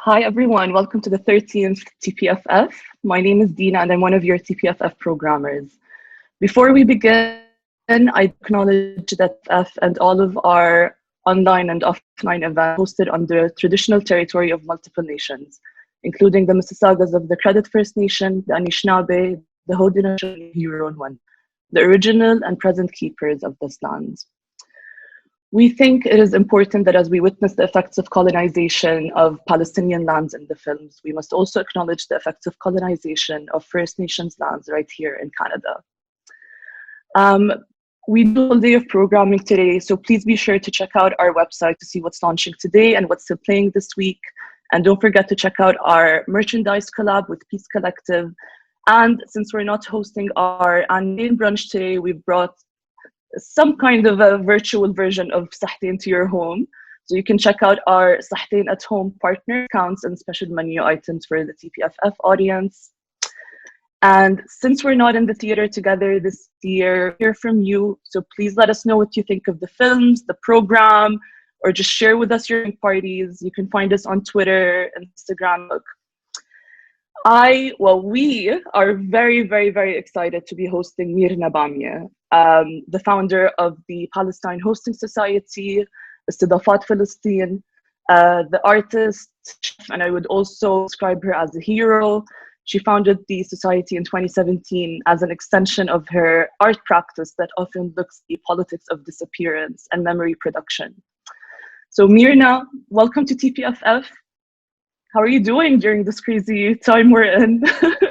Hi, everyone. Welcome to the 13th TPFF. My name is Dina, and I'm one of your TPFF programmers. Before we begin, I acknowledge that TPFF and all of our online and offline events hosted on the traditional territory of multiple nations, including the Mississaugas of the Credit First Nation, the Anishinaabe, the Haudenosaunee, Huron, the original and present keepers of this land. We think it is important that as we witness the effects of colonization of Palestinian lands in the films, we must also acknowledge the effects of colonization of First Nations lands right here in Canada. We do a day of programming today, so please be sure to check out our website to see what's launching today and what's still playing this week. And don't forget to check out our merchandise collab with Peace Collective. And since we're not hosting our annual brunch today, we've brought some kind of a virtual version of Sahtain to your home. So you can check out our Sahtain at Home partner accounts and special menu items for the TPFF audience. And since we're not in the theater together this year, hear from you. So please let us know what you think of the films, the program, or just share with us your parties. You can find us on Twitter, Instagram. We are very, very, very excited to be hosting Mirna Bamieh, the founder of the Palestine Hosting Society, Istidafat Palestine, the artist, and I would also describe her as a hero. She founded the society in 2017 as an extension of her art practice that often looks at the politics of disappearance and memory production. So Mirna, welcome to TPFF. How are you doing during this crazy time we're in?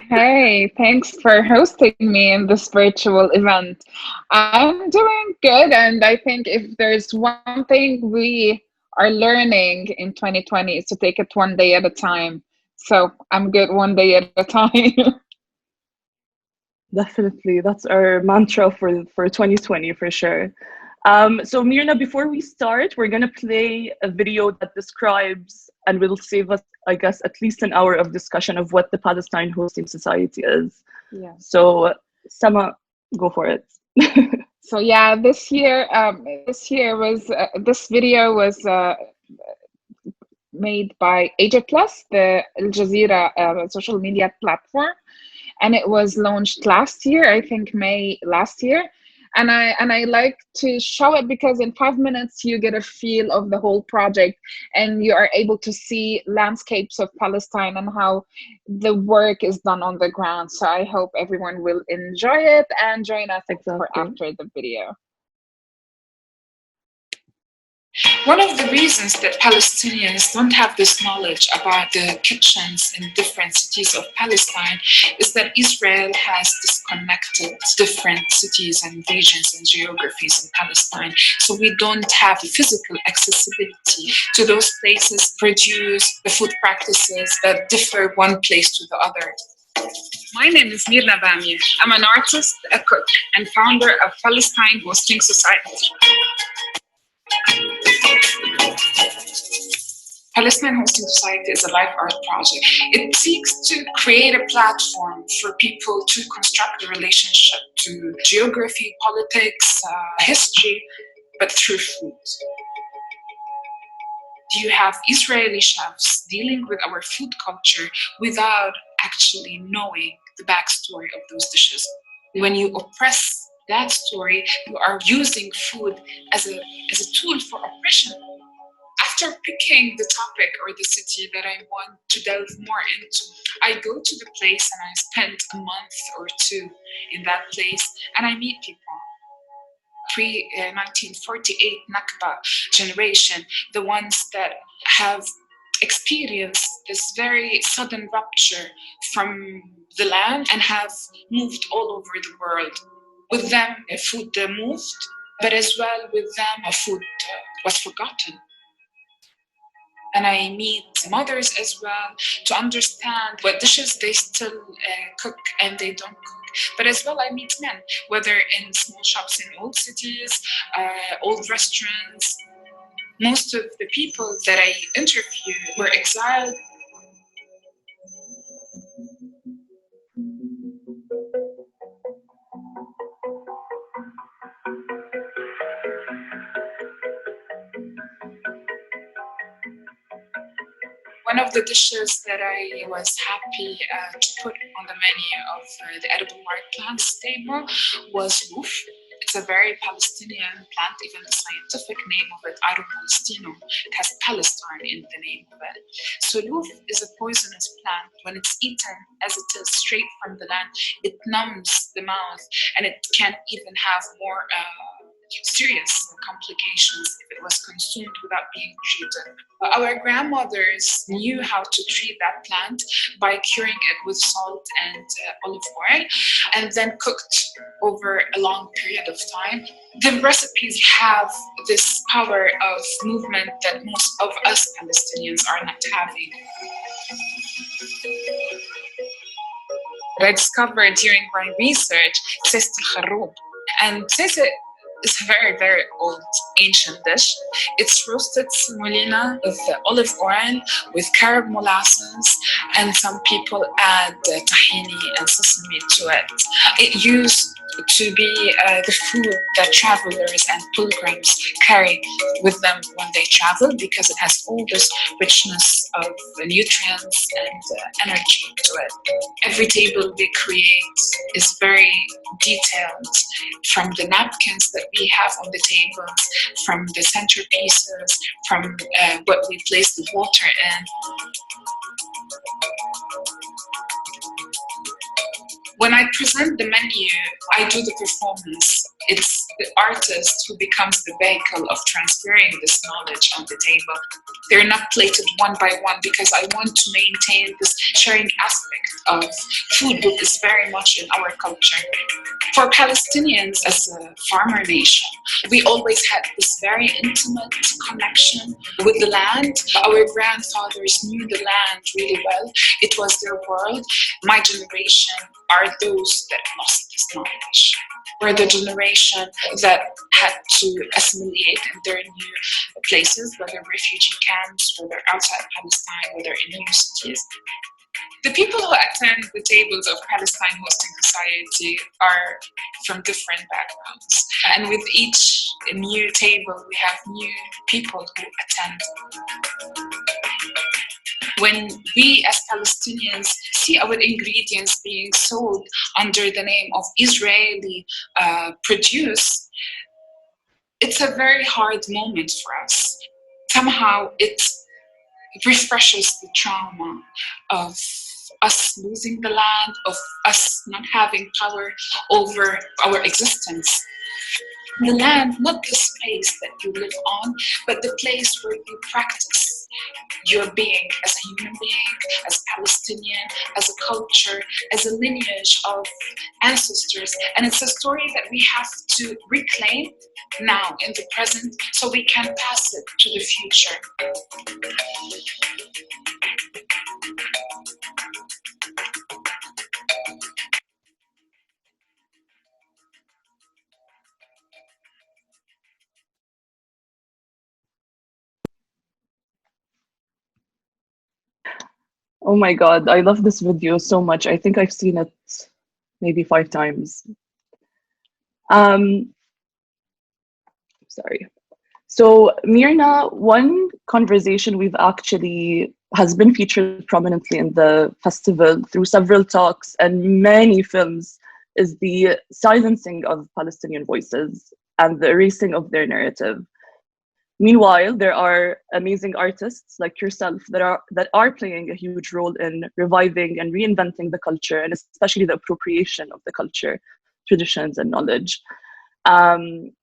Hey, thanks for hosting me in this virtual event. I'm doing good, and I think if there's one thing we are learning in 2020 is to take it one day at a time. So I'm good one day at a time. Definitely, that's our mantra for 2020 for sure. So Mirna, before we start, we're gonna play a video that describes and will save us, I guess, at least an hour of discussion of what the Palestine Hosting Society is. Yeah. So Sama, go for it. So yeah, this year was this video was made by AJ Plus, the Al Jazeera social media platform, and it was launched last year, I think May last year. And I like to show it because in 5 minutes you get a feel of the whole project, and you are able to see landscapes of Palestine and how the work is done on the ground. So I hope everyone will enjoy it and join us for after the video. One of the reasons that Palestinians don't have this knowledge about the kitchens in different cities of Palestine is that Israel has disconnected different cities and regions and geographies in Palestine. So we don't have physical accessibility to those places, produce the food practices that differ one place to the other. My name is Mirna Bamieh. I'm an artist, a cook, and founder of Palestine Hosting Society. Palestine Hosting Society is a live art project. It seeks to create a platform for people to construct a relationship to geography, politics, history, but through food. You have Israeli chefs dealing with our food culture without actually knowing the backstory of those dishes. When you oppress that story, you are using food as a tool for oppression. After picking the topic or the city that I want to delve more into, I go to the place and I spend a month or two in that place and I meet people. Pre-1948 Nakba generation, the ones that have experienced this very sudden rupture from the land and have moved all over the world. With them, food moved, but as well with them, food was forgotten. And I meet mothers as well to understand what dishes they still cook and they don't cook. But as well, I meet men, whether in small shops in old cities, old restaurants. Most of the people that I interviewed were exiled. One of the dishes that I was happy to put on the menu of the edible mark plants table was loof. It's a very Palestinian plant, even the scientific name of it, Arum Palestinum. It has Palestine in the name of it. So loof is a poisonous plant. When it's eaten as it is straight from the land, it numbs the mouth, and it can even have more serious complications if it was consumed without being treated. Our grandmothers knew how to treat that plant by curing it with salt and olive oil, and then cooked over a long period of time. The recipes have this power of movement that most of us Palestinians are not having. I discovered during my research sist al-kharroub. And sist is a very, very old, ancient dish. It's roasted semolina with olive oil, with carob molasses, and some people add tahini and sesame to it. It used to be the food that travelers and pilgrims carry with them when they travel, because it has all this richness of nutrients and energy to it. Every table we create is very detailed, from the napkins that we have on the tables, from the centerpieces, from what we place the water in. When I present the menu, I do the performance. It's the artist who becomes the vehicle of transferring this knowledge on the table. They're not plated one by one because I want to maintain this sharing aspect of food that is very much in our culture. For Palestinians as a farmer nation, we always had this very intimate connection with the land. Our grandfathers knew the land really well. It was their world. My generation are those that lost this knowledge. We're the generation that had to assimilate in their new places, whether refugee camps, whether outside Palestine, whether in new cities. The people who attend the tables of Palestine Hosting Society are from different backgrounds. And with each new table, we have new people who attend. When we as Palestinians see our ingredients being sold under the name of Israeli produce, it's a very hard moment for us. Somehow it refreshes the trauma of us losing the land, of us not having power over our existence. The land, not the space that you live on, but the place where you practice your being as a human being, as a Palestinian, as a culture, as a lineage of ancestors. And it's a story that we have to reclaim now in the present so we can pass it to the future. Oh my God, I love this video so much. I think I've seen it maybe 5 times. Sorry. So Mirna, one conversation has been featured prominently in the festival through several talks and many films is the silencing of Palestinian voices and the erasing of their narrative. Meanwhile, there are amazing artists like yourself that are playing a huge role in reviving and reinventing the culture, and especially the appropriation of the culture, traditions, and knowledge. And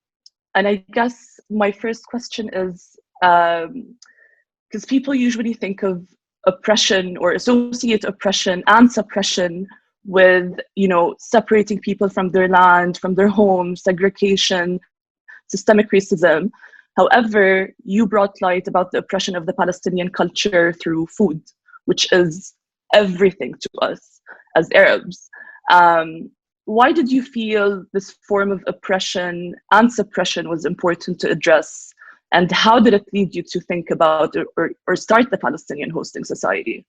I guess my first question is, because people usually think of oppression or associate oppression and suppression with, separating people from their land, from their homes, segregation, systemic racism. However, you brought light about the oppression of the Palestinian culture through food, which is everything to us as Arabs. Why did you feel this form of oppression and suppression was important to address? And how did it lead you to think about or start the Palestinian Hosting Society?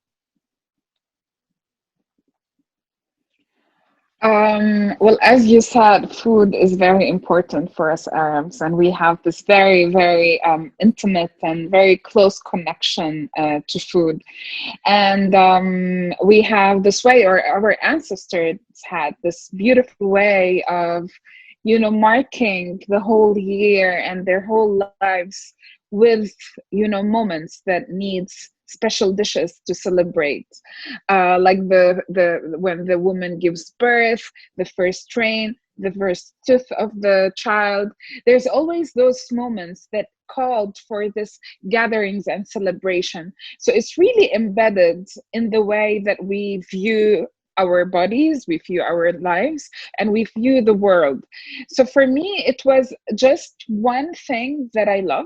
Well, as you said, food is very important for us Arabs, and we have this very, very intimate and very close connection to food. And we have this way, or our ancestors had this beautiful way of, marking the whole year and their whole lives with, moments that needs special dishes to celebrate, like the when the woman gives birth, the first train, the first tooth of the child. There's always those moments that called for this gatherings and celebration. So it's really embedded in the way that we view our bodies, we view our lives, and we view the world. So for me, it was just one thing that I love,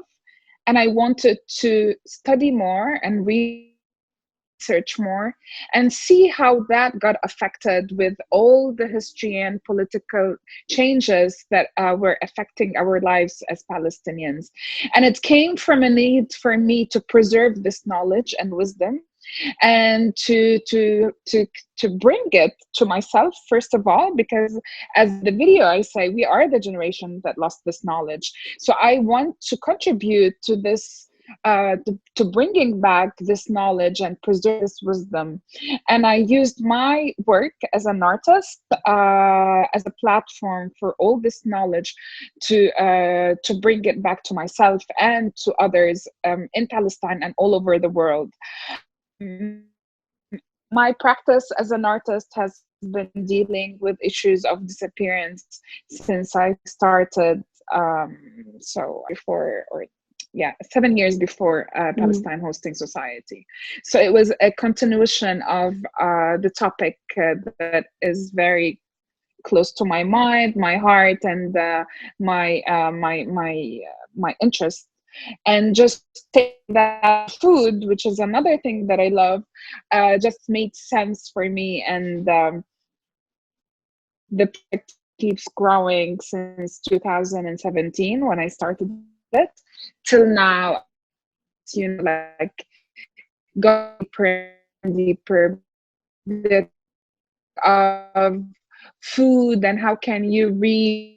and I wanted to study more and research more and see how that got affected with all the history and political changes that were affecting our lives as Palestinians. And it came from a need for me to preserve this knowledge and wisdom, and to bring it to myself, first of all, because as the video I say, we are the generation that lost this knowledge. So I want to contribute to this, to bringing back this knowledge and preserve this wisdom. And I used my work as an artist as a platform for all this knowledge to bring it back to myself and to others in Palestine and all over the world. My practice as an artist has been dealing with issues of disappearance since I started. So before, or yeah, 7 years before Palestine Hosting Society. So it was a continuation of the topic that is very close to my mind, my heart, and my interest. And just take that food, which is another thing that I love, just made sense for me. And the project keeps growing since 2017 when I started it till now. Like go deeper and deeper of food and how can you read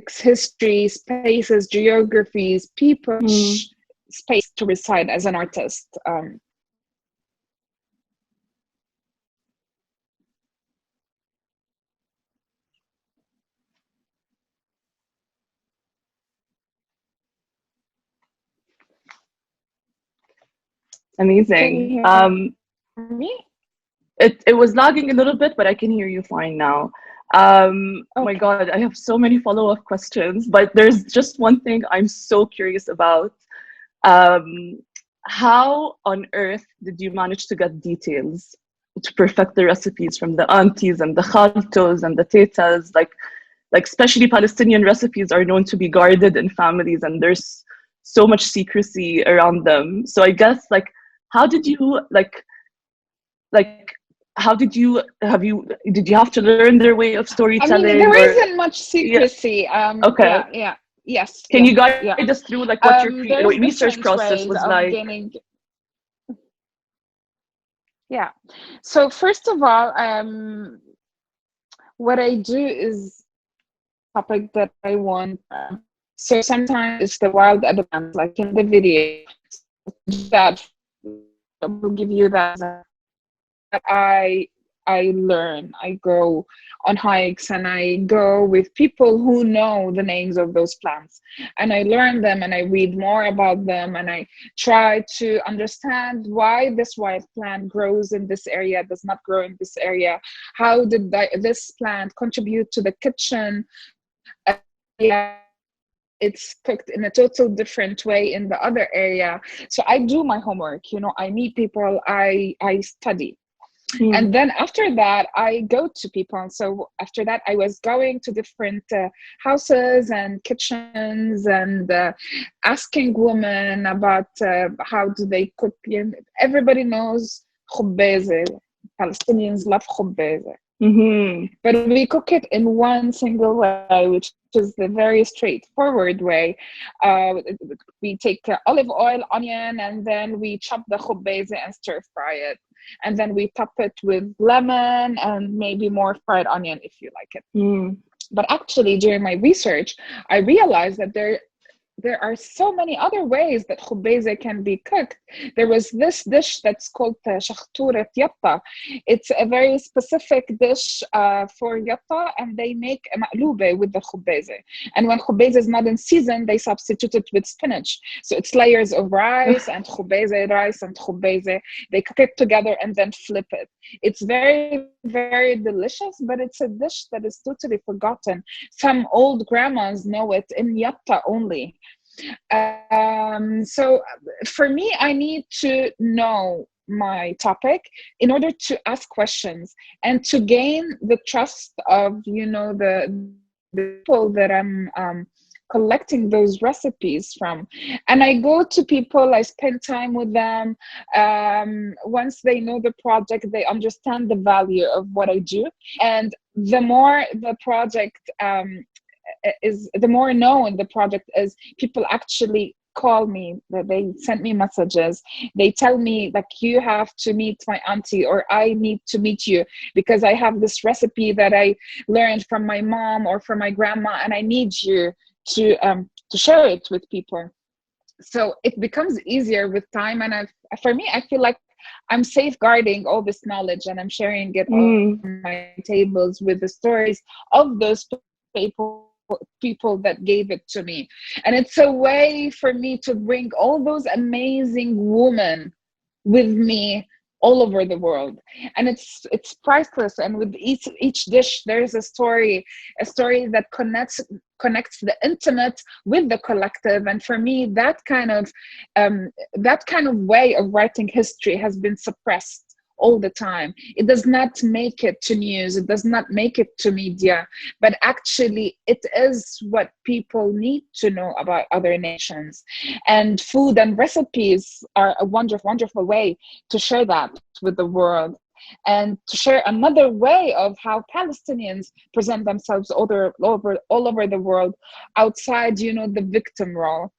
history, spaces, geographies, people, space to reside as an artist. Amazing. Me? It was lagging a little bit, but I can hear you fine now. My God, I have so many follow-up questions, but there's just one thing I'm so curious about. How on earth did you manage to get details to perfect the recipes from the aunties and the khaltos and the tetas? Like especially Palestinian recipes are known to be guarded in families, and there's so much secrecy around them. So I guess how did you how did you have to learn their way of storytelling? I mean, there isn't much secrecy. Yeah. Okay. Yes. Can you guide us through what your research process was like? Yeah. So first of all, what I do is topic that I want. So sometimes it's the wild animals, like in the video. That will give you that I learn. I go on hikes and I go with people who know the names of those plants, and I learn them and I read more about them, and I try to understand why this white plant grows in this area, does not grow in this area. How did this plant contribute to the kitchen? It's cooked in a total different way in the other area. So I do my homework, I meet people, I study. And then after that, I go to people. So after that, I was going to different houses and kitchens and asking women about how do they cook. Everybody knows khubbeze. Palestinians love khubbeze. But we cook it in one single way, which is the very straightforward way. We take olive oil, onion, and then we chop the khubbeze and stir fry it. and then we top it with lemon and maybe more fried onion if you like it. But actually, during my research, I realized that there are so many other ways that khubeze can be cooked. There was this dish that's called shakhturat yatta. It's a very specific dish for yatta, and they make a maqloube with the khubeze. And when khubeze is not in season, they substitute it with spinach. So it's layers of rice and khubeze, rice and khubeze. They cook it together and then flip it. It's very, very delicious, but it's a dish that is totally forgotten. Some old grandmas know it in yatta only. So for me, I need to know my topic in order to ask questions and to gain the trust of, the people that I'm collecting those recipes from. And I go to people, I spend time with them. Once they know the project, they understand the value of what I do. And the more the project the more known the project is, people actually call me, they send me messages, they tell me like, you have to meet my auntie, or I need to meet you because I have this recipe that I learned from my mom or from my grandma, and I need you to share it with people. So it becomes easier with time, and for me, I feel like I'm safeguarding all this knowledge and I'm sharing it on my tables with the stories of those people that gave it to me. And it's a way for me to bring all those amazing women with me all over the world, and it's priceless. And with each dish there's a story that connects the intimate with the collective. And for me, that kind of way of writing history has been suppressed all the time. It does not make it to news, it does not make it to media, but actually it is what people need to know about other nations. And food and recipes are a wonderful way to share that with the world, and to share another way of how Palestinians present themselves all over the world, outside, the victim role.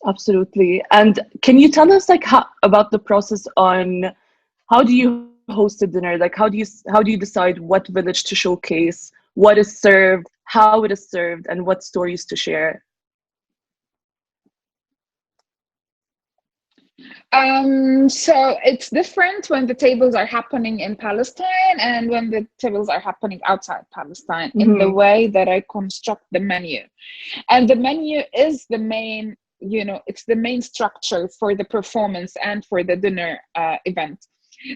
Absolutely. And can you tell us about the process on how do you host a dinner? Like how do you decide what village to showcase, what is served, how it is served, and what stories to share? So it's different when the tables are happening in Palestine and when the tables are happening outside Palestine, in the way that I construct the menu. And the menu is the main, it's the main structure for the performance and for the dinner event.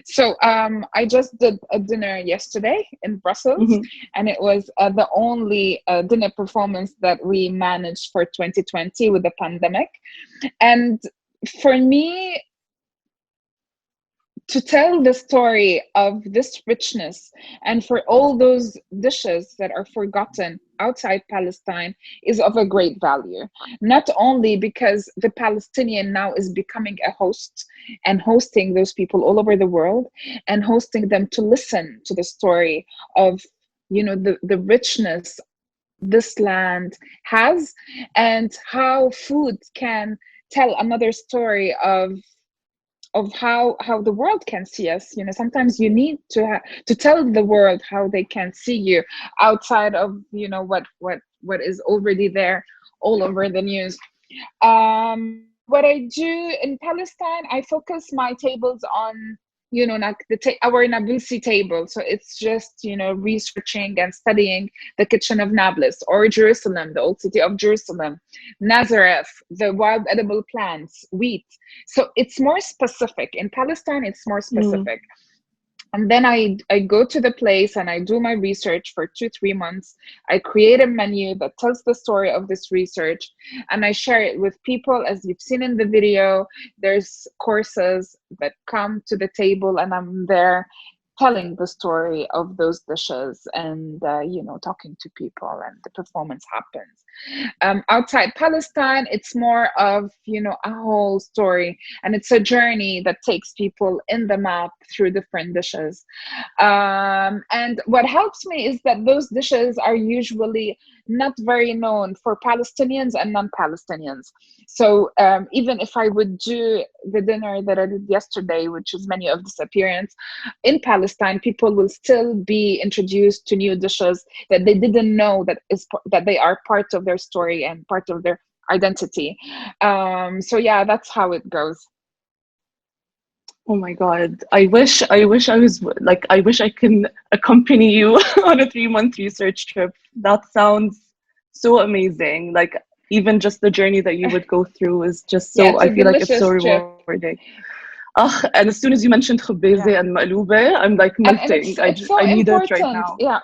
So I just did a dinner yesterday in Brussels, and it was the only dinner performance that we managed for 2020 with the pandemic. And for me, to tell the story of this richness and for all those dishes that are forgotten outside Palestine is of a great value. Not only because the Palestinian now is becoming a host and hosting those people all over the world and hosting them to listen to the story of, the richness this land has, and how food can tell another story of how the world can see us. Sometimes you need to tell the world how they can see you outside of what is already there all over the news. What I do in Palestine, I focus my tables on like our Nablusi table. So it's just, researching and studying the kitchen of Nablus, or Jerusalem, the old city of Jerusalem, Nazareth, the wild edible plants, wheat. So it's more specific. In Palestine, it's more specific. And then I go to the place and I do my research for 2-3 months. I create a menu that tells the story of this research, and I share it with people. As you've seen in the video, there's courses that come to the table, and I'm there telling the story of those dishes and talking to people, and the performance happens. Outside Palestine, it's more of a whole story, and it's a journey that takes people in the map through different dishes. And what helps me is that those dishes are usually not very known for Palestinians and non-Palestinians. So even if I would do the dinner that I did yesterday, which is Menu of Disappearance, in Palestine, people will still be introduced to new dishes that they didn't know that they are part of their story and part of their identity. So yeah, that's how it goes. Oh my God. I wish I was like, I wish I can accompany you on a 3-month research trip. That sounds so amazing. Like, even just the journey that you would go through is just Yeah, so, it's I a feel like it's so delicious trip. rewarding. And as soon as you mentioned khubbeze Yeah. and maloube, I'm like And melting. it's so I need it right important. now. Yeah.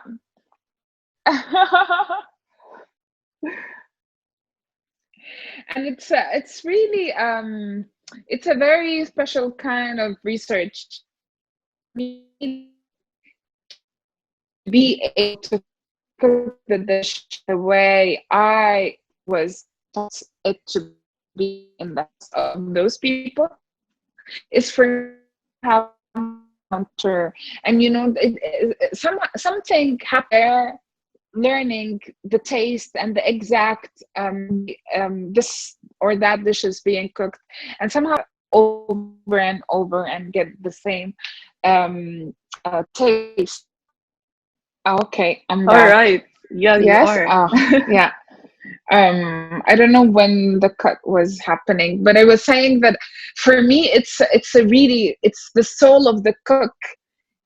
And it's really it's a very special kind of research. Be able to cook the dish the way I was taught it to be in the hands of those people is for how counter. And something happened, learning the taste and the exact this or that dish is being cooked, and somehow over and over and get the same taste. Okay, I'm All back. right. Yeah, you Yes. are. Yeah. I don't know when the cut was happening, but I was saying that for me, it's the soul of the cook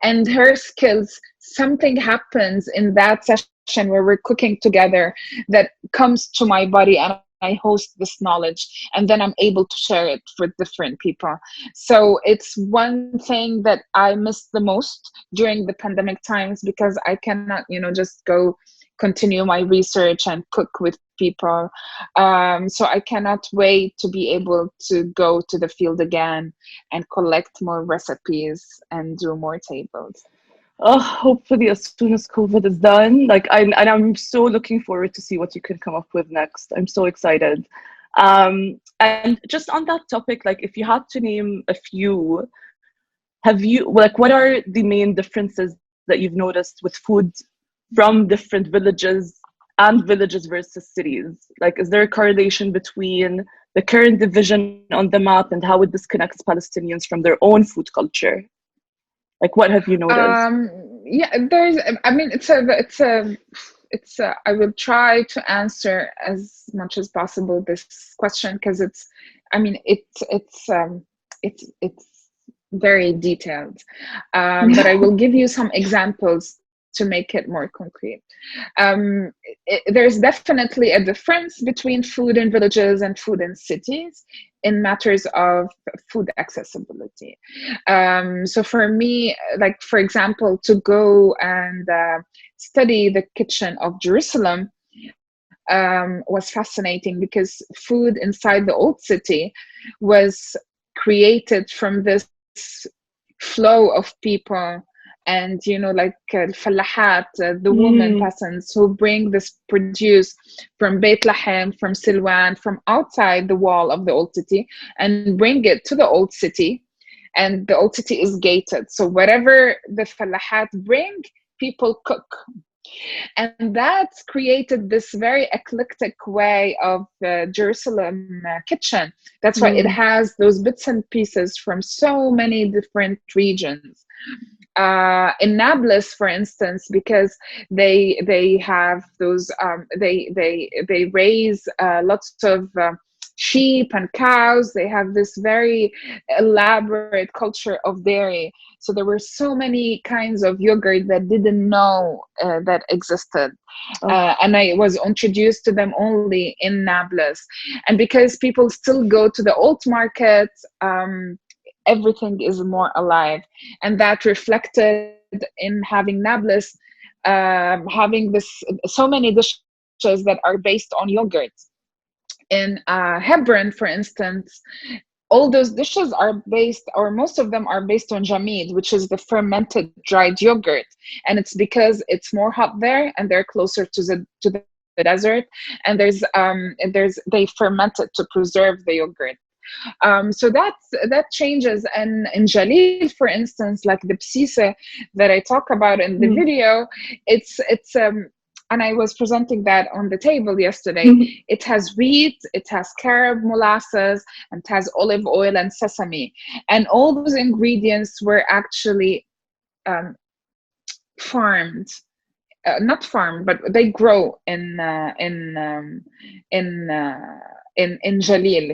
and her skills. Something happens in that session where we're cooking together that comes to my body, and I host this knowledge, and then I'm able to share it with different people. So it's one thing that I miss the most during the pandemic times, because I cannot, just go continue my research and cook with people. So I cannot wait to be able to go to the field again and collect more recipes and do more tables. Oh, hopefully as soon as COVID is done. I'm so looking forward to see what you can come up with next. I'm so excited. And just on that topic, like, if you had to name a few, what are the main differences that you've noticed with food from different villages and villages versus cities? Like, is there a correlation between the current division on the map and how it disconnects Palestinians from their own food culture? Like, what have you noticed? Yeah, I mean, I will try to answer as much as possible this question, because I mean, it's very detailed. But I will give you some examples to make it more concrete. There's definitely a difference between food in villages and food in cities in matters of food accessibility. So for me, like, for example, to go and study the kitchen of Jerusalem was fascinating, because food inside the old city was created from this flow of people, and like fallahat, the women peasants who bring this produce from Beit Lahem, from Silwan, from outside the wall of the old city, and bring it to the old city. And the old city is gated, so whatever the fallahat bring, people cook. And that created this very eclectic way of the Jerusalem kitchen. That's why it has those bits and pieces from so many different regions. In Nablus, for instance, because they have those they raise lots of sheep and cows. They have this very elaborate culture of dairy. So there were so many kinds of yogurt that didn't know that existed. And I was introduced to them only in Nablus. And because people still go to the old market, everything is more alive. And that reflected in having Nablus, having so many dishes that are based on yogurt. In Hebron, for instance, all those dishes are based, or most of them are based on jamid, which is the fermented dried yogurt. And it's because it's more hot there, and they're closer to the desert, and they ferment it to preserve the yogurt. So that changes. And in Jalil, for instance, like the psise that I talk about in the video, it's and I was presenting that on the table yesterday. It has wheat, it has carob molasses, and it has olive oil and sesame. And all those ingredients were actually farmed. Not farmed, but they grow in Jalil,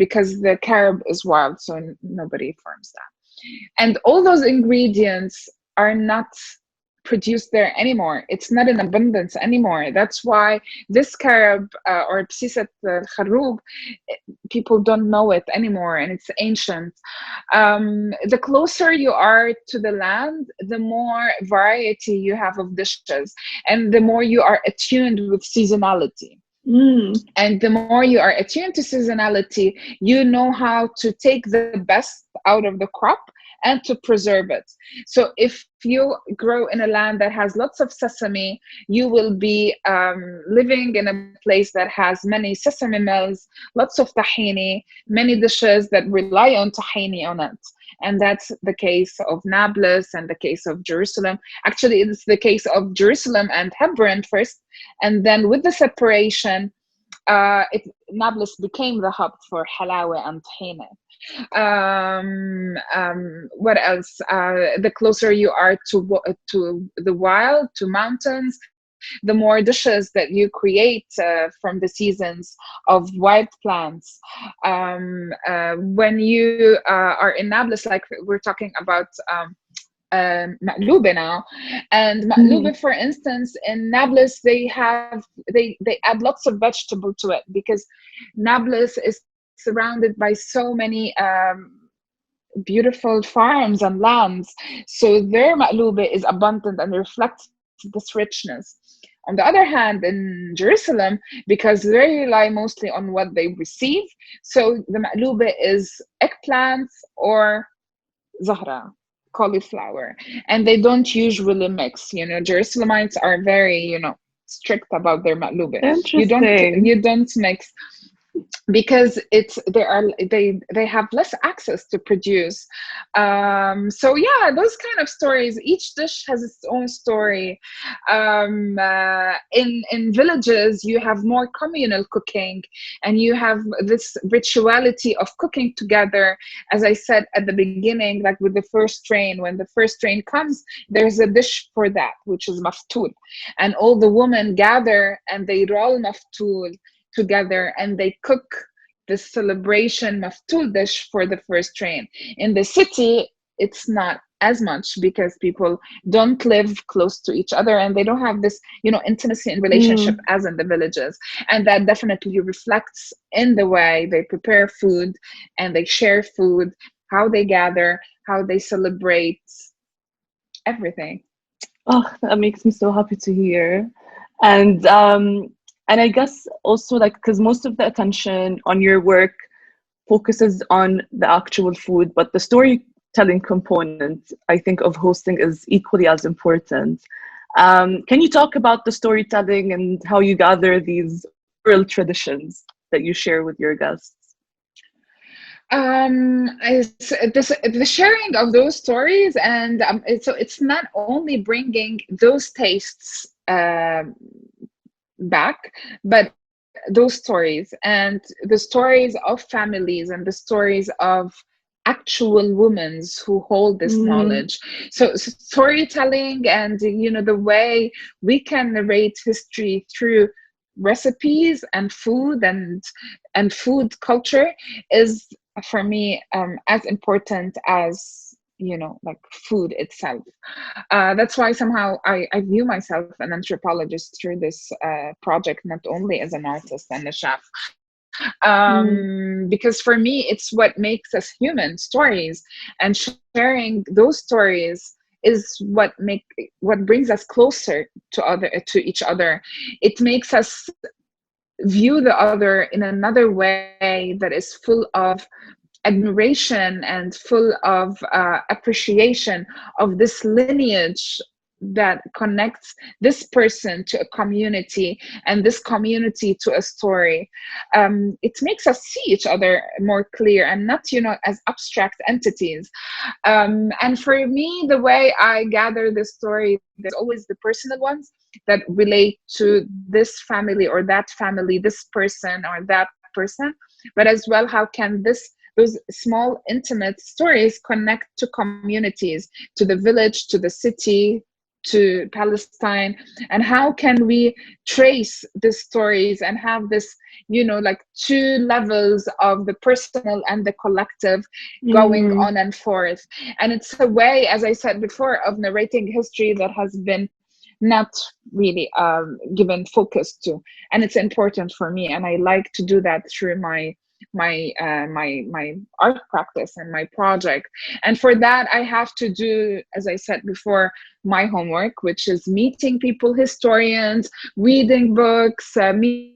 because the carob is wild, so nobody farms that. And all those ingredients are not produced there anymore. It's not in abundance anymore. That's why this carob, or psisat kharoub, people don't know it anymore, and it's ancient. The closer you are to the land, the more variety you have of dishes, and the more you are attuned with seasonality. And the more you are attuned to seasonality, you know how to take the best out of the crop and to preserve it. So if you grow in a land that has lots of sesame, you will be living in a place that has many sesame mills, lots of tahini, many dishes that rely on tahini on it. And that's the case of Nablus and the case of Jerusalem. Actually, it's the case of Jerusalem and Hebron first, and then with the separation, Nablus became the hub for halawa and tahini. What else? The closer you are to the wild, to mountains, the more dishes that you create from the seasons of wild plants. When you are in Nablus, like we're talking about maqlube now, and maqlube, for instance, in Nablus, they add lots of vegetable to it, because Nablus is surrounded by so many beautiful farms and lands, so their maqlube is abundant and reflects this richness. On the other hand, in Jerusalem, because they rely mostly on what they receive, so the maqlube is eggplants or zahra, cauliflower, and they don't usually mix. Jerusalemites are very, strict about their maqlube. You don't mix, because they have less access to produce. So yeah, those kind of stories. Each dish has its own story. In villages, you have more communal cooking, and you have this rituality of cooking together. As I said at the beginning, like with the first train, when the first train comes, there's a dish for that, which is maftul, and all the women gather and they roll maftul together, and they cook the celebration maftul dish for the first train. In the city, it's not as much, because people don't live close to each other, and they don't have this, intimacy and relationship as in the villages. And that definitely reflects in the way they prepare food, and they share food, how they gather, how they celebrate, everything. Oh, that makes me so happy to hear. And I guess also, because most of the attention on your work focuses on the actual food, but the storytelling component, I think, of hosting is equally as important. Can you talk about the storytelling and how you gather these oral traditions that you share with your guests? The sharing of those stories, and it's not only bringing those tastes back, but those stories, and the stories of families, and the stories of actual women who hold this knowledge. So storytelling, and the way we can narrate history through recipes and food and food culture is, for me, as important as like food itself. That's why somehow I view myself an anthropologist through this project, not only as an artist and a chef. Because for me, it's what makes us human, stories, and sharing those stories is what brings us closer to each other. It makes us view the other in another way that is full of admiration and full of appreciation of this lineage that connects this person to a community and this community to a story. It makes us see each other more clear and not, as abstract entities. And for me, the way I gather the story, there's always the personal ones that relate to this family or that family, this person or that person, but as well, how can those small intimate stories connect to communities, to the village, to the city, to Palestine, and how can we trace the stories and have this, like two levels of the personal and the collective going on and forth. And it's a way, as I said before, of narrating history that has been not really given focus to, and it's important for me, and I like to do that through my art practice and my project. And for that, I have to do, as I said before, my homework, which is meeting people, historians, reading books, and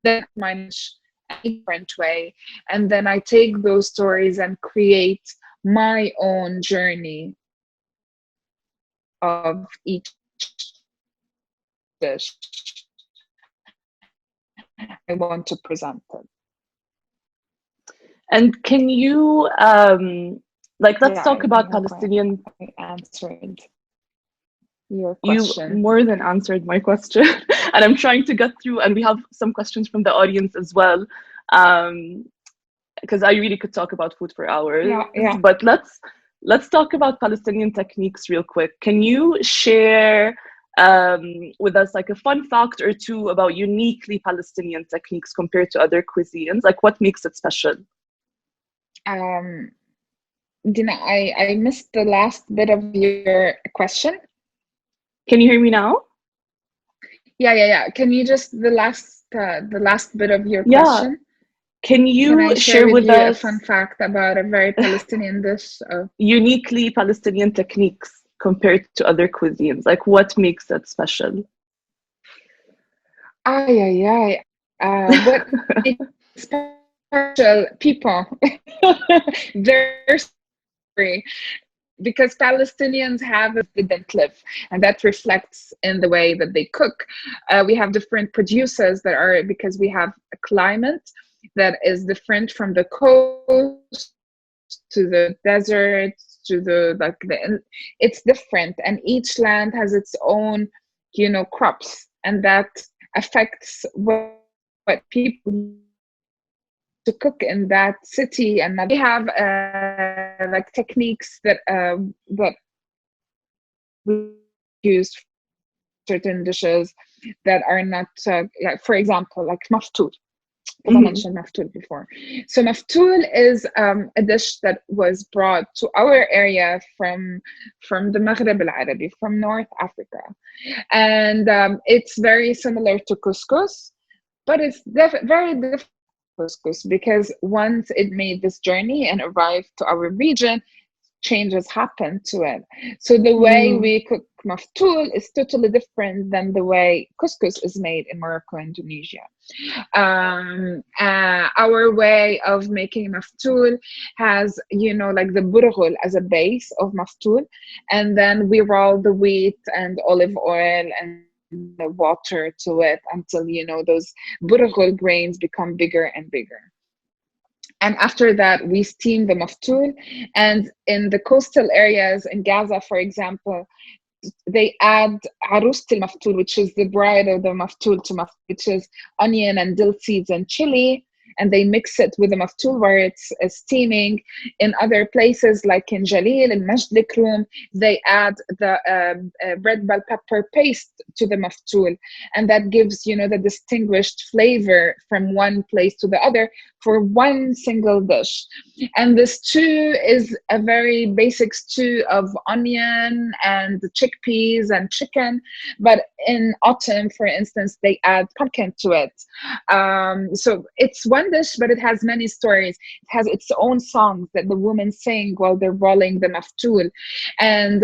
then manage a different way. And then I take those stories and create my own journey of each dish I want to present it. And can you, let's talk about Palestinian. I answered your question. You more than answered my question. And I'm trying to get through, and we have some questions from the audience as well. Because I really could talk about food for hours. Yeah. But let's talk about Palestinian techniques real quick. Can you share with us like a fun fact or two about uniquely Palestinian techniques compared to other cuisines? Like what makes it special? Dina, I missed the last bit of your question. Can you hear me now? Yeah. Can you just the last bit of your question? Can you share with us a fun fact about a very Palestinian dish? Uniquely Palestinian techniques compared to other cuisines? Like what makes it special? What makes special people? They're sorry. Because Palestinians didn't live, and that reflects in the way that they cook. We have different producers that are, because we have a climate that is different from the coast to the desert to it's different, and each land has its own, crops, and that affects what people to cook in that city. And they have like techniques that we use certain dishes that are not like, for example, like maftool. I mentioned maftool before. So maftool is a dish that was brought to our area from the Maghreb al-Arabi, from North Africa, and it's very similar to couscous, but it's very different couscous, because once it made this journey and arrived to our region, changes happened to it. So the way we cook maftool is totally different than the way couscous is made in Morocco and Tunisia. Our way of making maftool has, like the burghul as a base of maftool, and then we roll the wheat and olive oil and the water to it until, those burghul grains become bigger and bigger. And after that, we steam the maftool. And in the coastal areas in Gaza, for example, they add arust al-maftool, which is the bride of the maftool, which is onion and dill seeds and chili, and they mix it with the maftool where it's steaming. In other places, like in Jalil and Majd al-Krum, they add the red bell pepper paste to the maftool, and that gives, the distinguished flavor from one place to the other for one single dish. And the stew is a very basic stew of onion and chickpeas and chicken, but in autumn, for instance, they add pumpkin to it. So it's one one dish, but it has many stories. It has its own songs that the women sing while they're rolling the maftool. And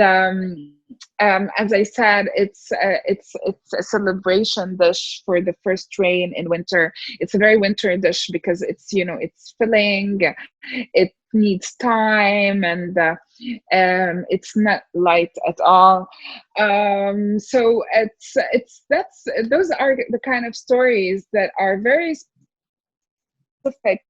as I said, it's a celebration dish for the first rain in winter. It's a very winter dish because it's, you know, it's filling, it needs time, and it's not light at all. So those are the kind of stories that are very specific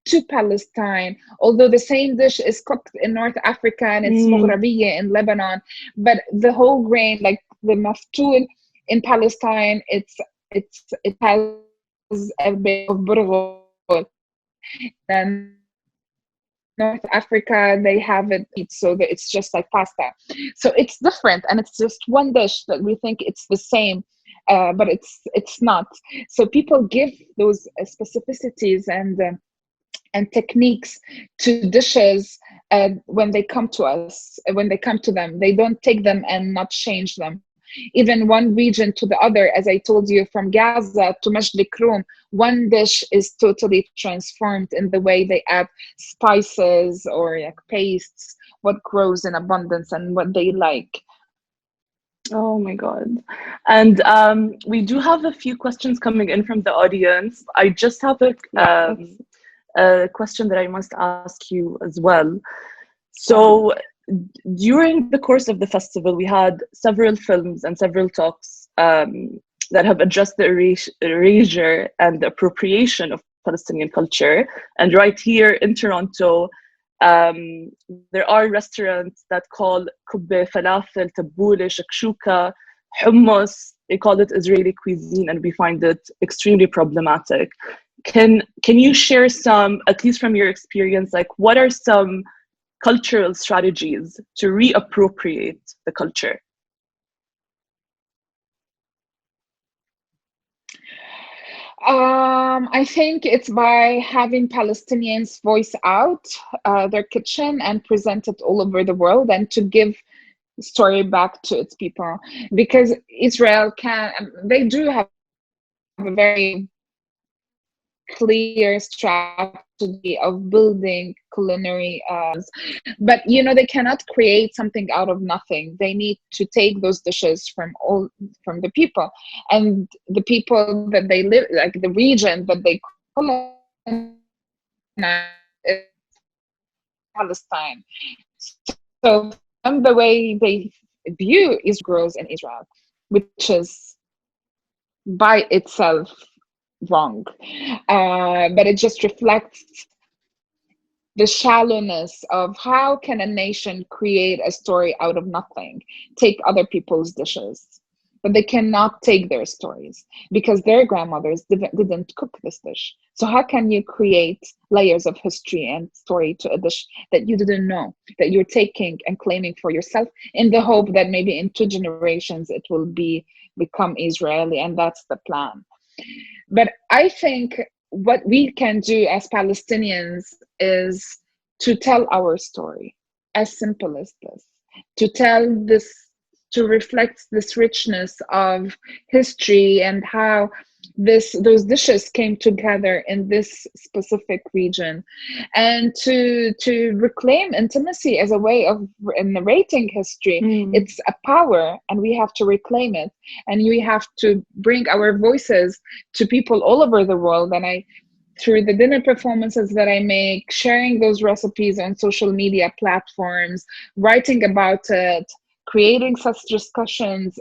to Palestine, although the same dish is cooked in North Africa and it's مغربية in Lebanon, but the whole grain, like the maftool in Palestine, it has a bit of burghul. And North Africa, they have it, so that it's just like pasta. So it's different, and it's just one dish that we think it's the same, but it's not. So people give those specificities and techniques to dishes when they come to us, when they come to them. They don't take them and not change them. Even one region to the other, as I told you, from Gaza to Majd al-Krum, one dish is totally transformed in the way they add spices or like pastes, what grows in abundance and what they like. Oh my God. And we do have a few questions coming in from the audience. I just have a question that I must ask you as well. So during the course of the festival, we had several films and several talks that have addressed the erasure and the appropriation of Palestinian culture. And right here in Toronto, there are restaurants that call kubbe, falafel, tabbouleh, shakshuka, hummus. They call it Israeli cuisine, and we find it extremely problematic. Can you share some, at least from your experience, like what are some cultural strategies to reappropriate the culture? I think it's by having Palestinians voice out their kitchen and present it all over the world, and to give story back to its people, because Israel they do have a very clear strategy of building culinary, but you know, they cannot create something out of nothing. They need to take those dishes from the people, and the people that they live, like the region that they colonize, is Palestine. So from the way they view Israel grows in Israel, which is by itself wrong, but it just reflects the shallowness of how can a nation create a story out of nothing, take other people's dishes, but they cannot take their stories because their grandmothers didn't cook this dish. So how can you create layers of history and story to a dish that you didn't know, that you're taking and claiming for yourself in the hope that maybe in 2 generations it will become Israeli, and that's the plan. But I think what we can do as Palestinians is to tell our story, as simple as this, to tell this, to reflect this richness of history and how those dishes came together in this specific region, and to reclaim intimacy as a way of narrating history. It's a power, and we have to reclaim it, and we have to bring our voices to people all over the world. And through the dinner performances that I make, sharing those recipes on social media platforms, writing about it, creating such discussions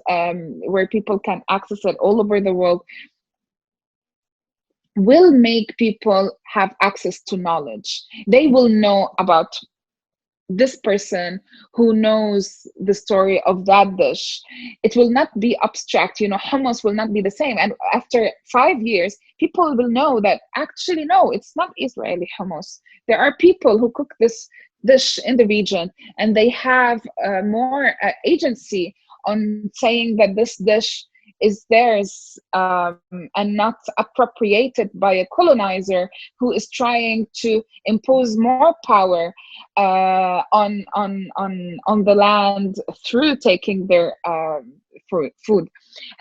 where people can access it all over the world, will make people have access to knowledge. They will know about this person who knows the story of that dish. It will not be abstract, you know, hummus will not be the same. And after 5 years, people will know that actually, no, it's not Israeli hummus. There are people who cook this dish in the region, and they have more agency on saying that this dish is theirs, and not appropriated by a colonizer who is trying to impose more power on the land through taking their food.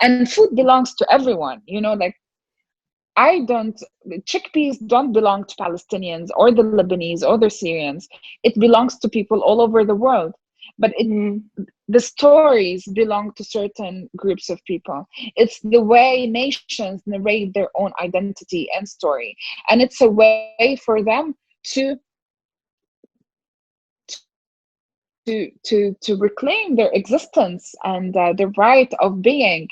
And food belongs to everyone, you know, like chickpeas don't belong to Palestinians or the Lebanese or the Syrians. It belongs to people all over the world. But the stories belong to certain groups of people. It's the way nations narrate their own identity and story. And it's a way for them to reclaim their existence and the right of being.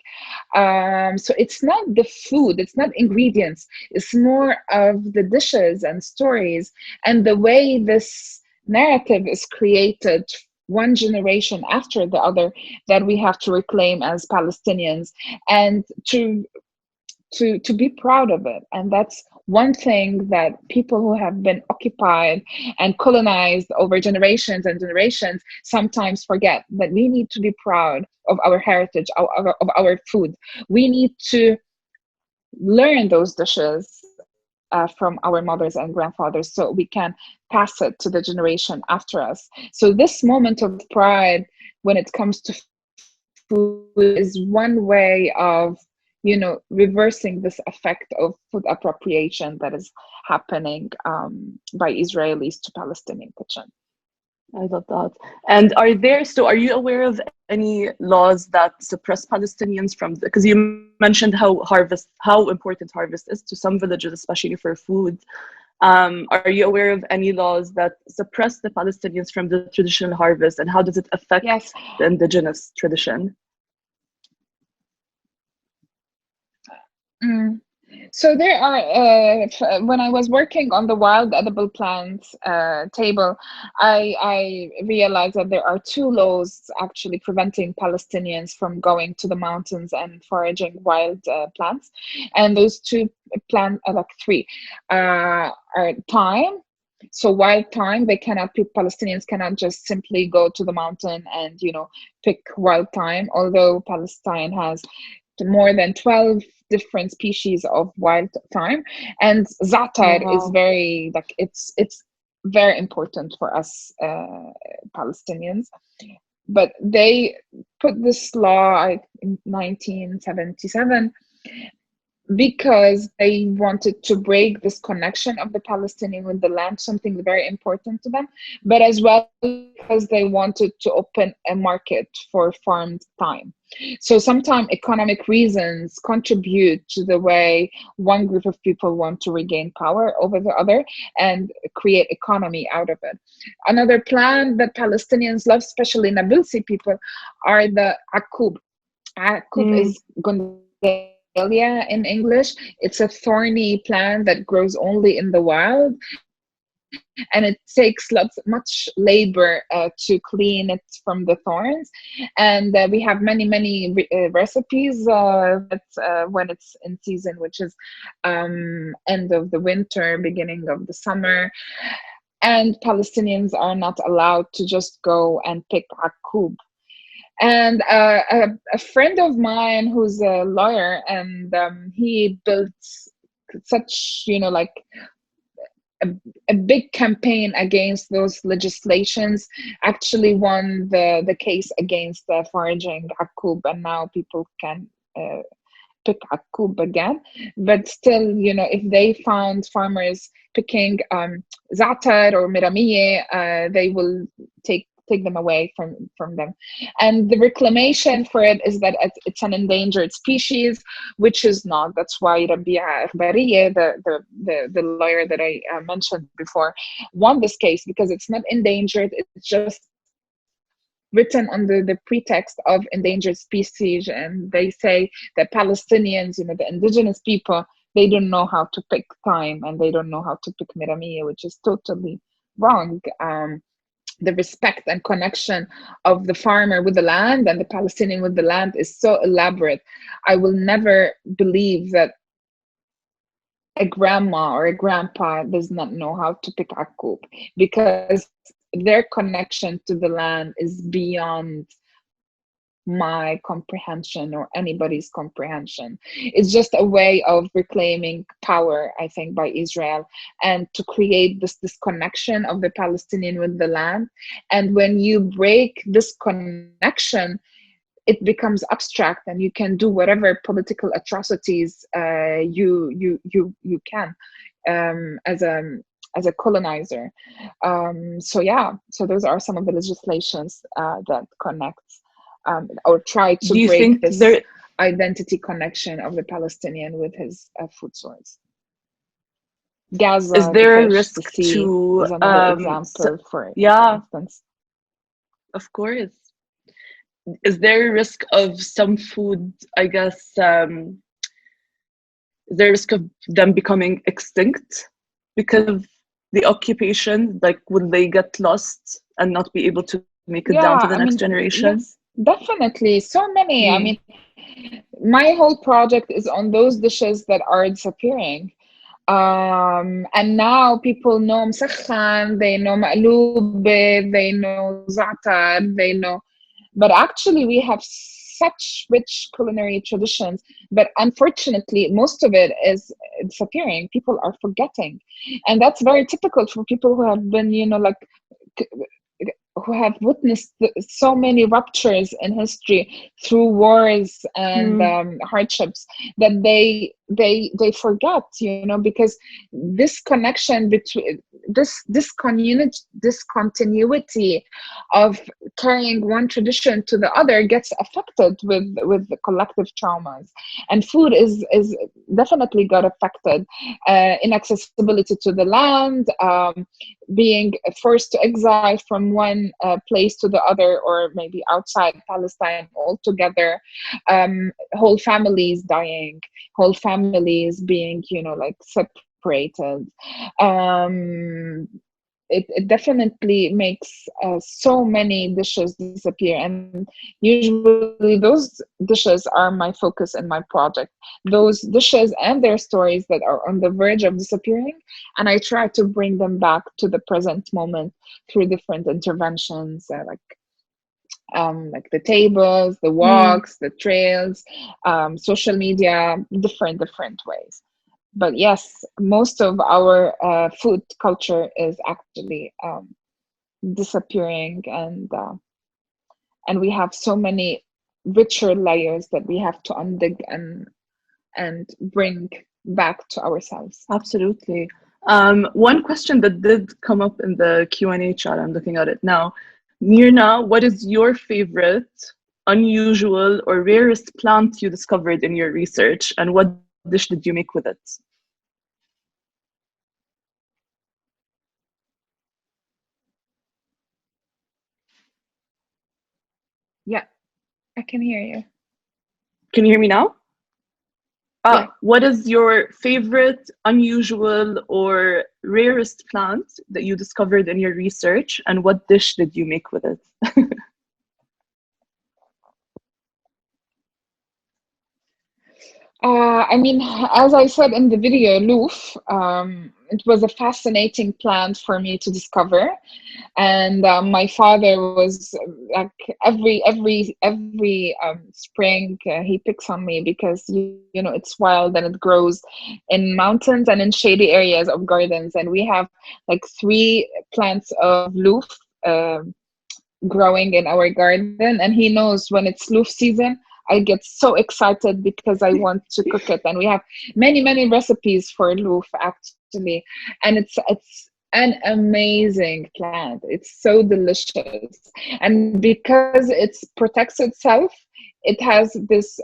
So it's not the food, it's not ingredients, it's more of the dishes and stories and the way this narrative is created one generation after the other that we have to reclaim as Palestinians and to be proud of it. And that's one thing that people who have been occupied and colonized over generations and generations sometimes forget, that we need to be proud of our heritage, of our food. We need to learn those dishes from our mothers and grandfathers so we can pass it to the generation after us. So this moment of pride when it comes to food is one way of reversing this effect of food appropriation that is happening by Israelis to Palestinian kitchen. I love that. And are you aware of any laws that suppress Palestinians from because you mentioned how important harvest is to some villages, especially for food. Are you aware of any laws that suppress the Palestinians from the traditional harvest, and how does it affect the indigenous tradition? So there are, when I was working on the wild edible plants table, I realized that there are 2 laws actually preventing Palestinians from going to the mountains and foraging wild plants. And those 2 plants are like 3 are thyme. So wild thyme, Palestinians cannot just simply go to the mountain and, pick wild thyme, although Palestine has more than 12 different species of wild thyme. And za'atar is very, it's very important for us Palestinians. But they put this law in 1977 because they wanted to break this connection of the Palestinian with the land, something very important to them, but as well because they wanted to open a market for farmed thyme. So sometimes economic reasons contribute to the way one group of people want to regain power over the other and create economy out of it. Another plant that Palestinians love, especially Nabulsi people, are the akub. Akub is in English. It's a thorny plant that grows only in the wild, and it takes much labor to clean it from the thorns. And we have many recipes that when it's in season, which is end of the winter, beginning of the summer. And Palestinians are not allowed to just go and pick akub. And a friend of mine who's a lawyer, and he built such, a big campaign against those legislations, actually won the case against foraging akub, and now people can pick akub again. But still, if they found farmers picking za'atar or miramiye, they will take them away from them. And the reclamation for it is that it's an endangered species, which is not. That's why Rabia Akhbariye, the lawyer that I mentioned before, won this case, because it's not endangered. It's just written under the pretext of endangered species. And they say that Palestinians, the indigenous people, they don't know how to pick thyme, and they don't know how to pick miramiye, which is totally wrong. The respect and connection of the farmer with the land and the Palestinian with the land is so elaborate. I will never believe that a grandma or a grandpa does not know how to pick akub, because their connection to the land is beyond my comprehension or anybody's comprehension. It's just a way of reclaiming power, I think, by Israel, and to create this connection of the Palestinian with the land. And when you break this connection, it becomes abstract, and you can do whatever political atrocities you can as a colonizer. So yeah, so those are some of the legislations that connects or try to Do you break think this there identity connection of the Palestinian with his food source. Gaza, is there a the fish, risk the sea to is another example, for yeah, instance. of course. Is there a risk of some food, I guess, is there a risk of them becoming extinct because of the occupation? Like, would they get lost and not be able to make it down to Yeah, the I next mean, generation? yes, definitely. So many. I Mm. mean, my whole project is on those dishes that are disappearing. And now people know مسخن, they know مقلوبة, they know za'atar, they know, but actually we have such rich culinary traditions, but unfortunately most of it is disappearing. People are forgetting, and that's very typical for people who have been, you know, like who have witnessed so many ruptures in history through wars and Mm. hardships, that they forget, you know, because this connection between this continuity of carrying one tradition to the other gets affected with the collective traumas, and food is definitely got affected. Inaccessibility to the land, being forced to exile from one place to the other, or maybe outside Palestine altogether, whole families dying, whole families being, you know, like separated. It definitely makes so many dishes disappear, and usually those dishes are my focus in my project, those dishes and their stories that are on the verge of disappearing, and I try to bring them back to the present moment through different interventions, like the tables, the Mm. walks, the trails, social media, different ways. But yes, most of our food culture is actually disappearing, and we have so many richer layers that we have to undig and bring back to ourselves. Absolutely. One question that did come up in the Q&A chat, I'm looking at it now. Mirna, what is your favorite, unusual, or rarest plant you discovered in your research, and what dish did you make with it? Yeah, I can hear you. Can you hear me now? Yeah. What is your favorite, unusual, or rarest plant that you discovered in your research, and what dish did you make with it? I mean, as I said in the video, loof, it was a fascinating plant for me to discover. And my father was like every spring he picks on me because you know it's wild and it grows in mountains and in shady areas of gardens, and we have like 3 plants of loof growing in our garden, and he knows when it's loof season I get so excited because I want to cook it, and we have many recipes for loof actually, and it's an amazing plant. It's so delicious, and because it protects itself, it has this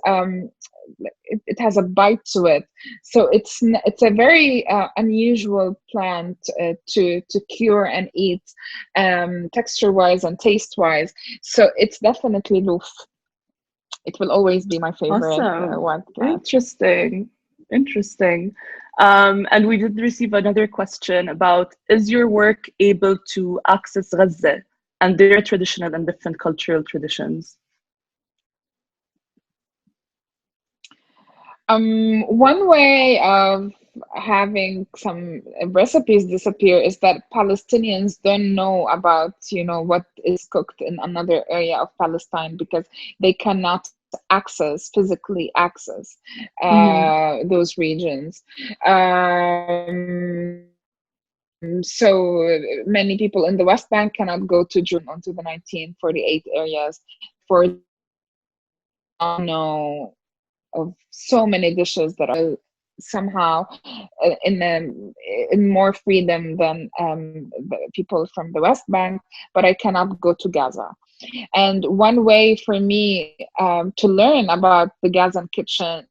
it has a bite to it, so it's a very unusual plant to cure and eat, texture wise and taste wise. So it's definitely loof. It will always be my favorite Awesome. wild plant. Interesting. Interesting. And we did receive another question about, is your work able to access Gaza and their traditional and different cultural traditions? One way of having some recipes disappear is that Palestinians don't know about, you know, what is cooked in another area of Palestine because they cannot physically access Mm-hmm. those regions. So many people in the West Bank cannot go to Jerusalem onto the 1948 areas. For know of so many dishes that are somehow in more freedom than the people from the West Bank, but I cannot go to Gaza. And one way for me to learn about the Gazan kitchen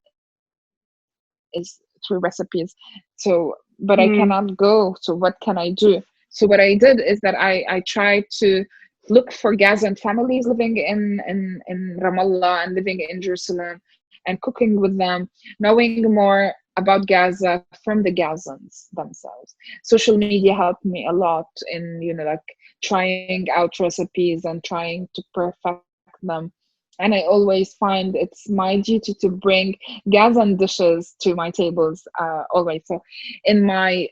is through recipes. So, but I cannot go. So what can I do? So what I did is that I tried to look for Gazan families living in Ramallah and living in Jerusalem and cooking with them, knowing more about Gaza from the Gazans themselves. Social media helped me a lot in, like trying out recipes and trying to perfect them. And I always find it's my duty to bring Gazan dishes to my tables always. So in my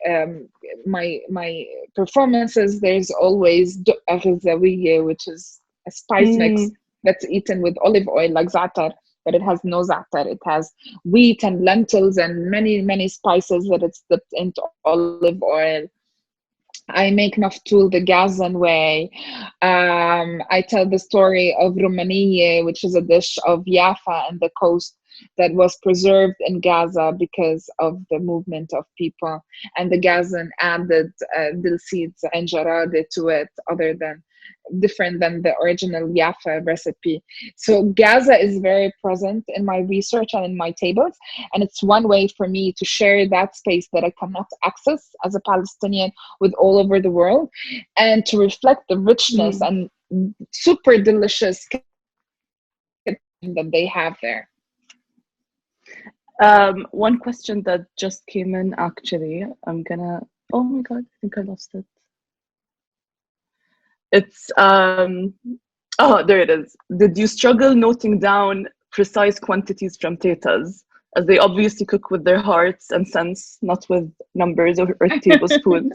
performances, there's always arzawiye, which is a spice mix that's eaten with olive oil, like za'atar, but it has no za'atar. It has wheat and lentils and many spices that it's dipped into olive oil. I make naftul the Gazan way. I tell the story of Rumaniye, which is a dish of Jaffa and the coast that was preserved in Gaza because of the movement of people. And the Gazan added dil seeds and jarade to it, different than the original Jaffa recipe. So Gaza is very present in my research and in my tables. And it's one way for me to share that space that I cannot access as a Palestinian with all over the world, and to reflect the richness and super delicious that they have there. One question that just came in, actually, oh my God, I think I lost it. It's, oh, there it is. Did you struggle noting down precise quantities from tetas, as they obviously cook with their hearts and sense, not with numbers or tablespoons?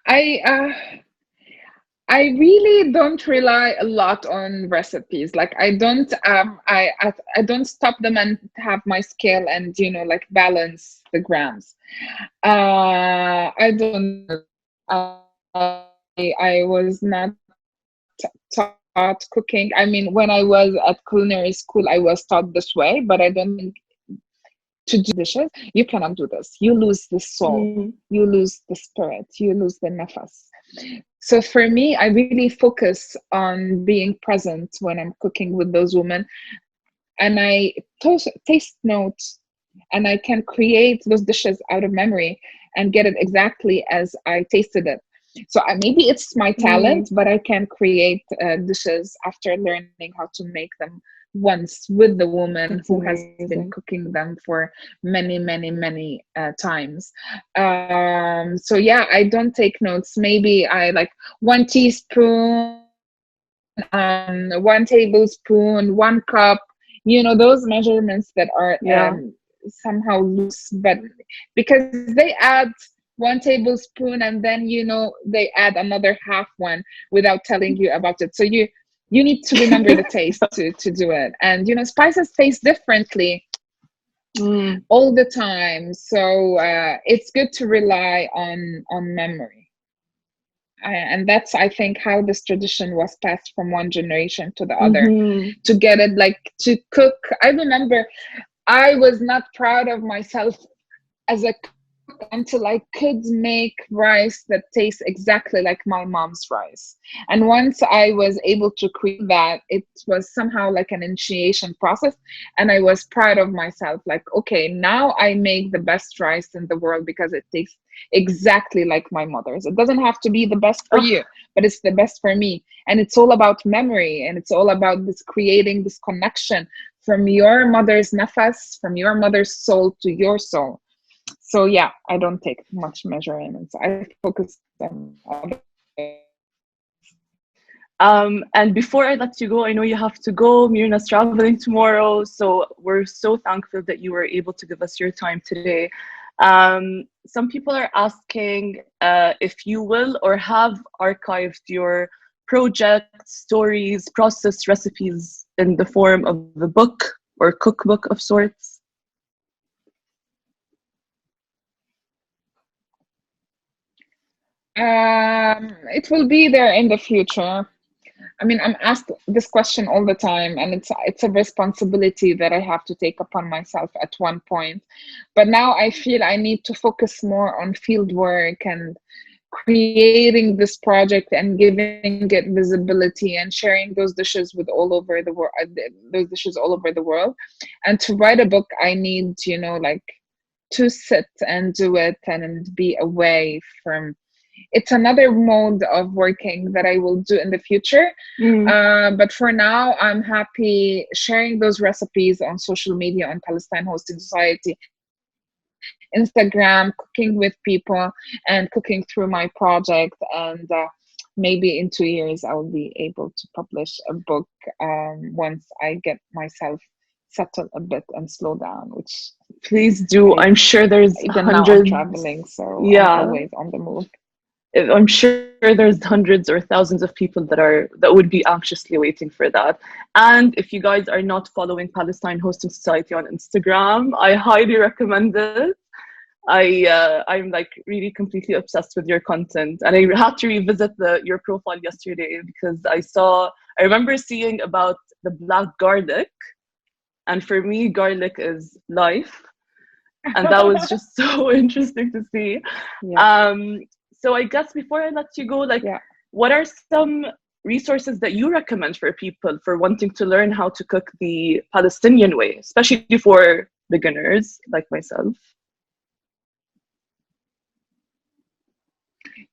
I really don't rely a lot on recipes. Like I don't stop them and have my scale and like balance the grams. I don't. I was not taught cooking. I mean, when I was at culinary school, I was taught this way, but I don't think to do dishes, you cannot do this. You lose the soul, you lose the spirit, you lose the nafas. So for me, I really focus on being present when I'm cooking with those women, and I taste notes, and I can create those dishes out of memory and get it exactly as I tasted it. So maybe it's my talent, but I can create dishes after learning how to make them once with the woman who has been cooking them for many times. So yeah, I don't take notes. Maybe I like 1 teaspoon, 1 tablespoon, 1 cup, those measurements that are somehow loose, but because they add 1 tablespoon and then they add another half one without telling you about it. So you need to remember the taste to do it. And spices taste differently all the time. So it's good to rely on memory. And that's, I think, how this tradition was passed from one generation to the other, to get it, like, to cook. I remember I was not proud of myself as a cook until I could make rice that tastes exactly like my mom's rice. And once I was able to create that, it was somehow like an initiation process. And I was proud of myself. Like, okay, now I make the best rice in the world because it tastes exactly like my mother's. It doesn't have to be the best for you, but it's the best for me. And it's all about memory, and it's all about this creating this connection from your mother's nafas, from your mother's soul to your soul. So yeah, I don't take much measurements. I focus on other. And before I let you go, I know you have to go. Mirna's traveling tomorrow, so we're so thankful that you were able to give us your time today. Some people are asking if you will or have archived your projects, stories, process, recipes in the form of a book or cookbook of sorts. It will be there in the future. I mean, I'm asked this question all the time, and it's a responsibility that I have to take upon myself at one point. But now I feel I need to focus more on field work and creating this project and giving it visibility and sharing those dishes with all over the world, those dishes all over the world. And to write a book, I need, like, to sit and do it and be away from. It's another mode of working that I will do in the future. But for now, I'm happy sharing those recipes on social media, on Palestine Hosting Society, Instagram, cooking with people and cooking through my project. And maybe in 2 years, I will be able to publish a book once I get myself settled a bit and slow down, which please do. I'm sure there's even hundreds. Now I'm traveling, so yeah, I'm always on the move. I'm sure there's hundreds or thousands of people that would be anxiously waiting for that. And if you guys are not following Palestine Hosting Society on Instagram, I highly recommend it. I'm like really completely obsessed with your content, and I had to revisit your profile yesterday because I remember seeing about the black garlic, and for me, garlic is life, and that was just so interesting to see. Yeah. So I guess before I let you go, what are some resources that you recommend for people for wanting to learn how to cook the Palestinian way, especially for beginners like myself?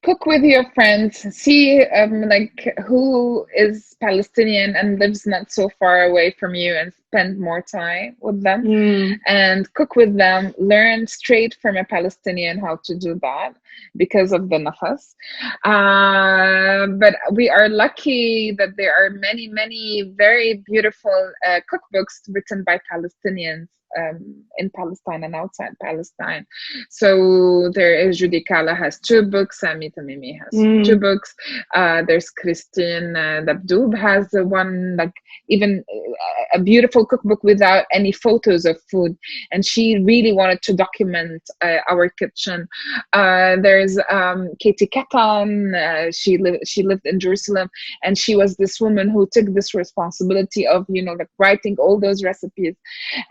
Cook with your friends, see like who is Palestinian and lives not so far away from you, and spend more time with them and cook with them. Learn straight from a Palestinian how to do that because of the nafas. But we are lucky that there are many, many very beautiful cookbooks written by Palestinians in Palestine and outside Palestine. So there is Judy Kala has 2 books, Sami Tamimi has 2 books. There's Christine Dabdoub has one, like even a beautiful cookbook without any photos of food, and she really wanted to document our kitchen. There's Katie Katan. She lived in Jerusalem, and she was this woman who took this responsibility of like writing all those recipes,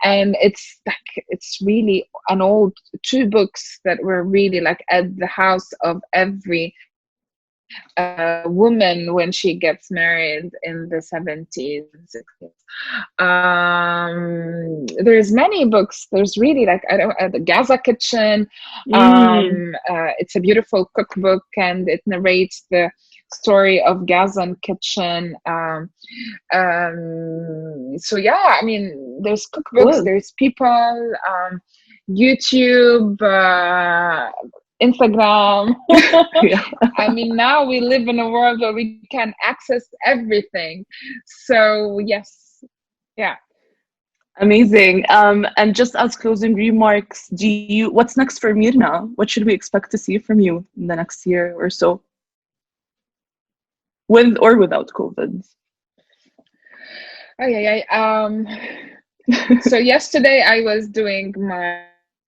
and it's really an old 2 books that were really like at the house of every woman when she gets married in the 70s and 60s. There's many books. There's really like the Gaza Kitchen. It's a beautiful cookbook, and it narrates the story of Gazan kitchen. So yeah, I mean, there's cookbooks, there's people, YouTube, Instagram. I mean, now we live in a world where we can access everything. So yes, yeah. Amazing. And just as closing remarks, what's next for Mirna? What should we expect to see from you in the next year or so? With or without COVID? So yesterday I was doing my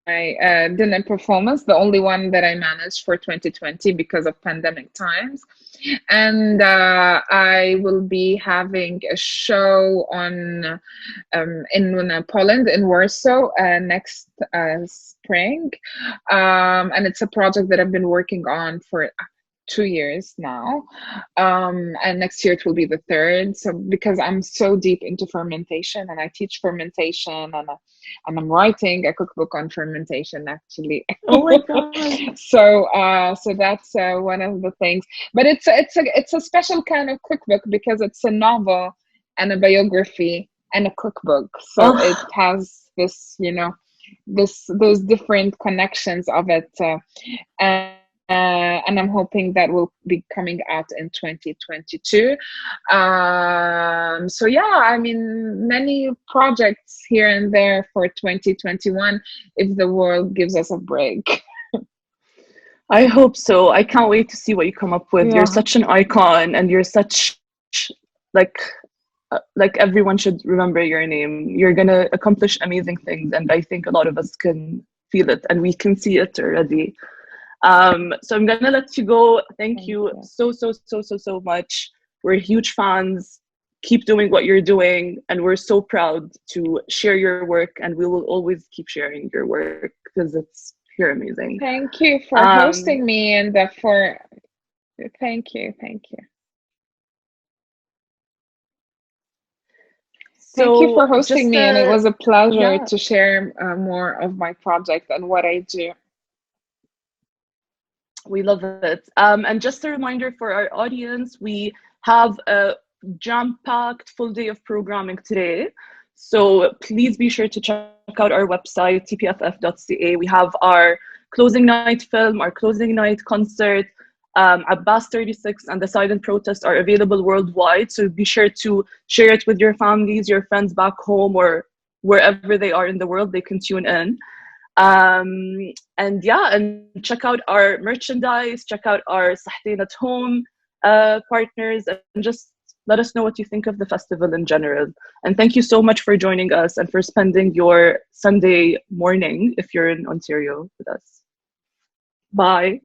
dinner performance, the only one that I managed for 2020 because of pandemic times. And I will be having a show in Poland, in Warsaw, next spring. And it's a project that I've been working on for 2 years now, and next year it will be the 3rd. So because I'm so deep into fermentation, and I teach fermentation, and I'm writing a cookbook on fermentation, actually. Oh my god! So that's one of the things. But it's a special kind of cookbook because it's a novel and a biography and a cookbook. So it has this, those different connections of it, and I'm hoping that will be coming out in 2022. So yeah, I mean, many projects here and there for 2021 if the world gives us a break. I hope so. I can't wait to see what you come up with. You're such an icon, and you're such like everyone should remember your name. You're gonna accomplish amazing things, and I think a lot of us can feel it, and we can see it already. So I'm gonna let you go. Thank you so much. We're huge fans. Keep doing what you're doing, and we're so proud to share your work, and we will always keep sharing your work because you're amazing. Thank you for hosting me, and thank you. Thank you for hosting me, and it was a pleasure to share more of my project and what I do. We love it. And just a reminder for our audience, we have a jam-packed full day of programming today. So please be sure to check out our website, tpff.ca. We have our closing night film, our closing night concert. Abbas 36 and the silent protest are available worldwide. So be sure to share it with your families, your friends back home, or wherever they are in the world, they can tune in. And check out our merchandise, check out our Sahtain at Home partners, and just let us know what you think of the festival in general. And thank you so much for joining us and for spending your Sunday morning, if you're in Ontario, with us. Bye.